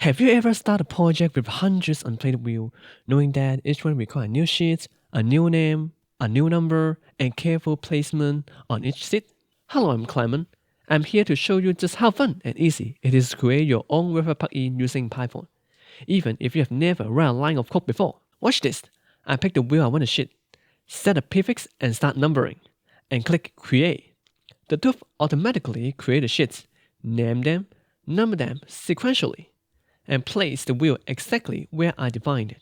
Have you ever started a project with hundreds of unplayed views, knowing that each one requires a new sheet, a new name, a new number, and careful placement on each sheet? Hello, I'm Clement. I'm here to show you just how fun and easy it is to create your own Revit plugin using Python, even if you have never run a line of code before. Watch this. I pick the wheel I want to sheet, set a prefix and start numbering, and click Create. The tool automatically creates the sheets, name them, number them sequentially, and place the wheel exactly where I defined it.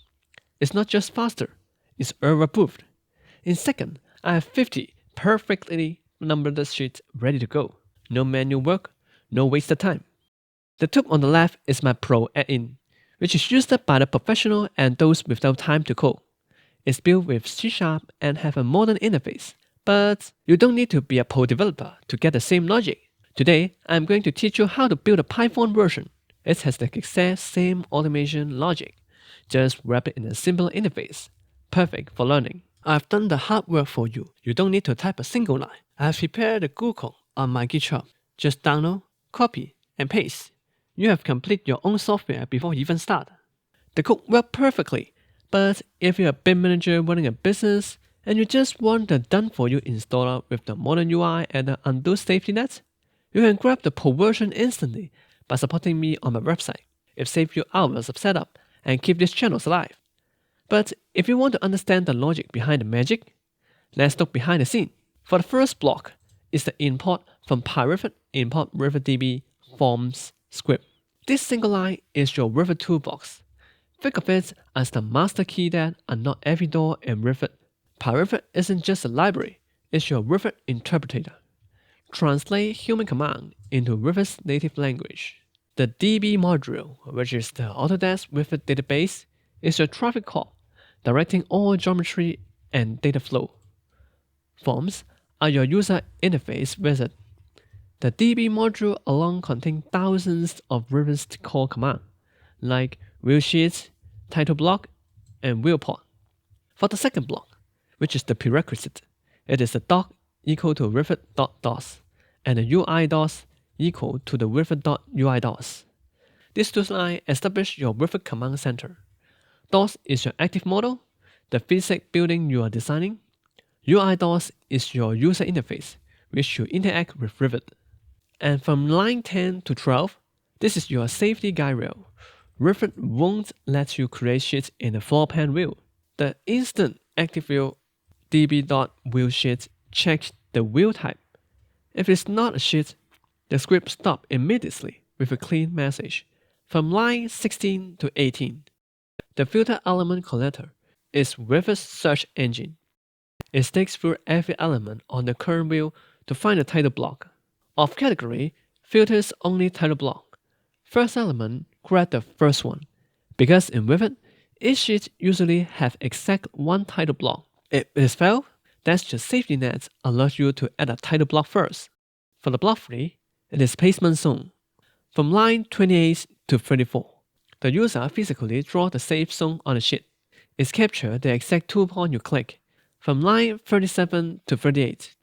It's not just faster, it's error-proofed. In seconds, I have 50 perfectly numbered sheets ready to go. No manual work, no wasted time. The tool on the left is my Pro add-in, which is used by the professional and those without time to code. It's built with C# and have a modern interface, but you don't need to be a pro developer to get the same logic. Today, I'm going to teach you how to build a Python version. It has the exact same automation logic, just wrap it in a simple interface. Perfect for learning. I've done the hard work for you. You don't need to type a single line. I've prepared the Google code on my GitHub. Just download, copy, and paste. You have completed your own software before you even start. The code works perfectly, but if you're a BIM manager running a business and you just want the done-for-you installer with the modern UI and the undo safety net, you can grab the Pro version instantly by supporting me on my website. It saves you hours of setup and keep these channels alive. But if you want to understand the logic behind the magic, let's look behind the scene. For the first block is the import from PyRevit import RevitDB forms script. This single line is your Revit toolbox. Think of it as the master key that unlocks every door in Revit. PyRevit isn't just a library, it's your Revit interpreter. Translate human command into Revit's native language. The DB module, which is the Autodesk Revit database, is your traffic call, directing all geometry and data flow. Forms are your user interface wizard. The DB module alone contains thousands of Revit's core commands, like wheel sheets, title block, and viewport. For the second block, which is the prerequisite, it is the doc equal to Revit.dos and the UI dos equal to the Revit.UI dos. These two lines establish your Revit command center. DOS is your active model, the physics building you are designing. UI DOS is your user interface, which you interact with Revit. And from line 10 to 12, this is your safety guide rail. Revit won't let you create sheets in the floor plan view. The instant active view db.viewSheet checks the view type. If it's not a sheet, the script stops immediately with a clean message. From line 16 to 18, the filter element collector is Revit's search engine. It sticks through every element on the current view to find the title block. Of category, filters only title block. First element, grab the first one. Because in Revit, each sheet usually have exact one title block. If it is failed, that's just safety net allows you to add a title block first. For the block 3, it is placement zone. From line 28 to 34, the user physically draws the safe zone on the sheet. It captures the exact 2 points you click. From line 37 to 38,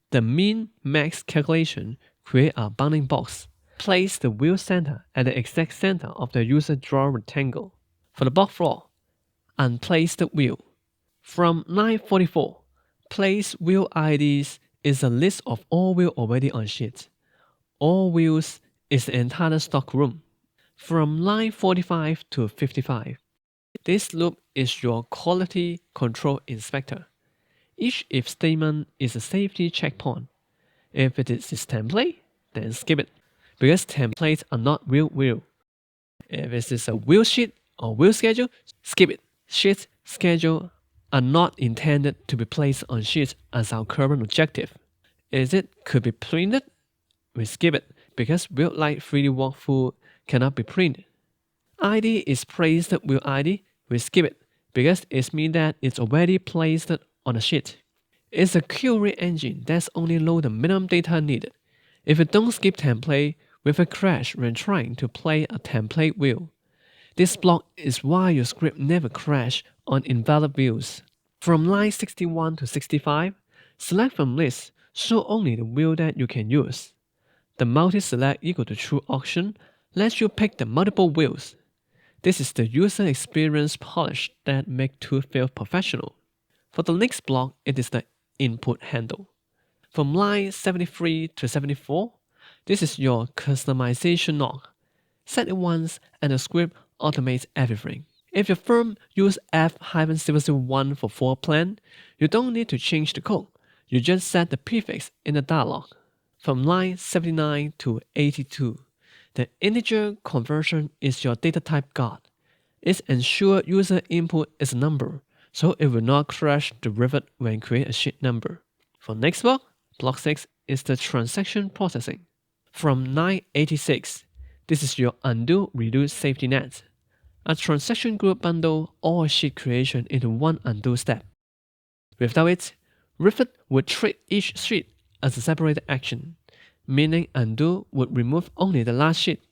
the min-max calculation creates a bounding box. Place the wheel center at the exact center of the user draw rectangle. For the block 4, unplace the wheel. From line 44, place wheel IDs is a list of all wheels already on sheet. All wheels is the entire stock room. From line 45 to 55, this loop is your quality control inspector. Each if statement is a safety checkpoint. If it is template, then skip it, because templates are not real wheel. If it is a wheel sheet or wheel schedule, skip it. Sheets, schedule are not intended to be placed on sheets as our current objective. If it could be printed, we skip it, because real-life 3D walkthrough cannot be printed. ID is placed with ID, we skip it, because it means that it's already placed on a sheet. It's a query engine that's only load the minimum data needed. If you don't skip template, we will crash when trying to play a template view. This block is why your script never crash on invalid views. From line 61 to 65, SelectFromList show only the view that you can use. The multi-select equal to true option lets you pick the multiple views. This is the user experience polish that makes tools feel professional. For the next block, it is the input handle. From line 73 to 74, this is your customization log. Set it once and the script automates everything. If your firm uses F-001 for floor plan, you don't need to change the code. You just set the prefix in the dialog. From line 79 to 82, the integer conversion is your data type guard. It ensures user input is a number, so it will not crash the Revit when create a sheet number. For next block 6 is the transaction processing. From line 86, this is your undo redo safety net. A transaction group bundle all sheet creation into one undo step. Without it, Revit would treat each sheet as a separated action, meaning undo would remove only the last sheet.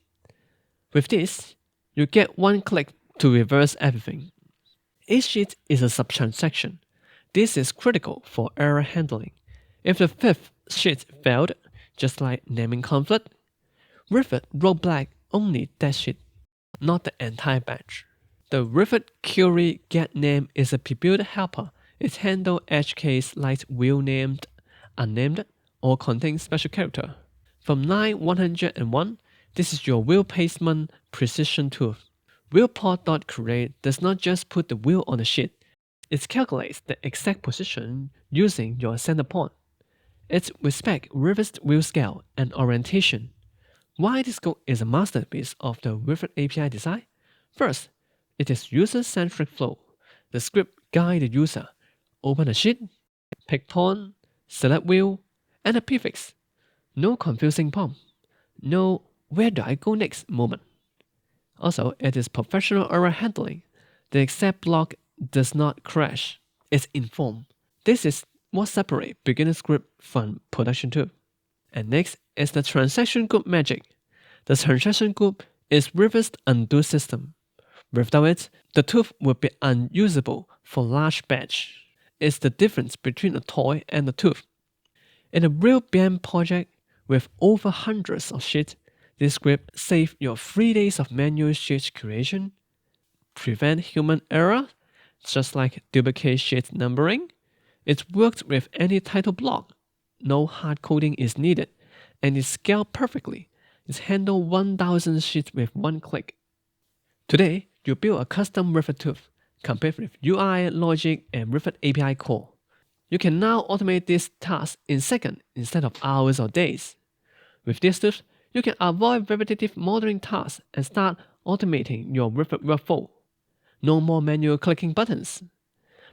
With this, you get one click to reverse everything. Each sheet is a subtransaction. This is critical for error handling. If the fifth sheet failed, just like naming conflict, Revit wrote back only that sheet, not the entire batch. The Revit query getName is a prebuilt helper. It handles edge case like wheel named, unnamed, or contains special character. From line 101, this is your wheel placement precision tool. Wheelport.create does not just put the wheel on the sheet, it calculates the exact position using your center point. It respects Revit's wheel scale and orientation. Why this code is a masterpiece of the Revit API design? First, it is user-centric flow. The script guides the user. Open a sheet, pick point, select wheel, and a prefix. No confusing prompt. No where do I go next moment. Also, it is professional error handling. The except block does not crash. It's informed. This is what separates beginner script from production tool. And next is the TransactionGroup magic. The TransactionGroup is Revit's undo system. Without it, the tool would be unusable for large batch. It's the difference between a toy and a tool. In a real BIM project with over hundreds of sheets, this script saves your 3 days of manual sheet creation, prevent human error, just like duplicate sheet numbering. It works with any title block. No hard coding is needed, and it scales perfectly. It handles 1,000 sheets with one click. Today, you build a custom Revit tool, complete with UI, logic, and Revit API core. You can now automate this task in seconds instead of hours or days. With this tool, you can avoid repetitive modeling tasks and start automating your Revit workflow. No more manual clicking buttons.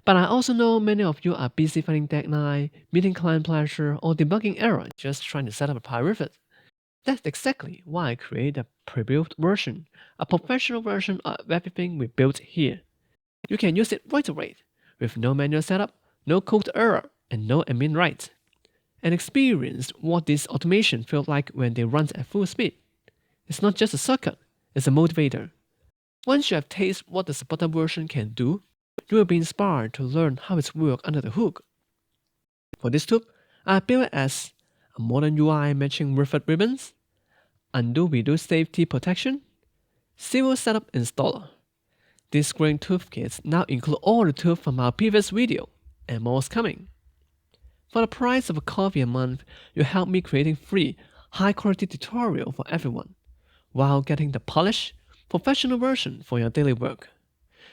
But I also know many of you are busy finding deadline, meeting client pressure, or debugging error just trying to set up a PyRevit. That's exactly why I created a pre-built version, a professional version of everything we built here. You can use it right away, with no manual setup, no code error, and no admin rights. And experience what this automation feels like when they run at full speed. It's not just a shortcut, it's a motivator. Once you have tasted what the supported version can do, you will be inspired to learn how it works under the hood. For this tool, I built it as a modern UI matching Revit ribbons, undo redo safety protection, civil setup installer. These great toolkits now include all the tools from our previous video, and more is coming. For the price of a coffee a month, you help me creating free, high-quality tutorial for everyone, while getting the polished, professional version for your daily work.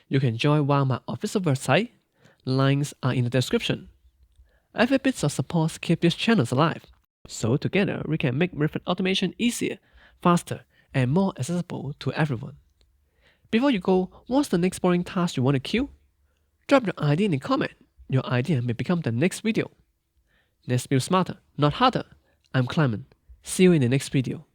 You can join via my official website. Links are in the description. Every bit of support keeps this channel alive, so together we can make Revit automation easier, faster, and more accessible to everyone. Before you go, what's the next boring task you want to kill? Drop your idea in the comment. Your idea may become the next video. Let's build smarter, not harder. I'm Clement. See you in the next video.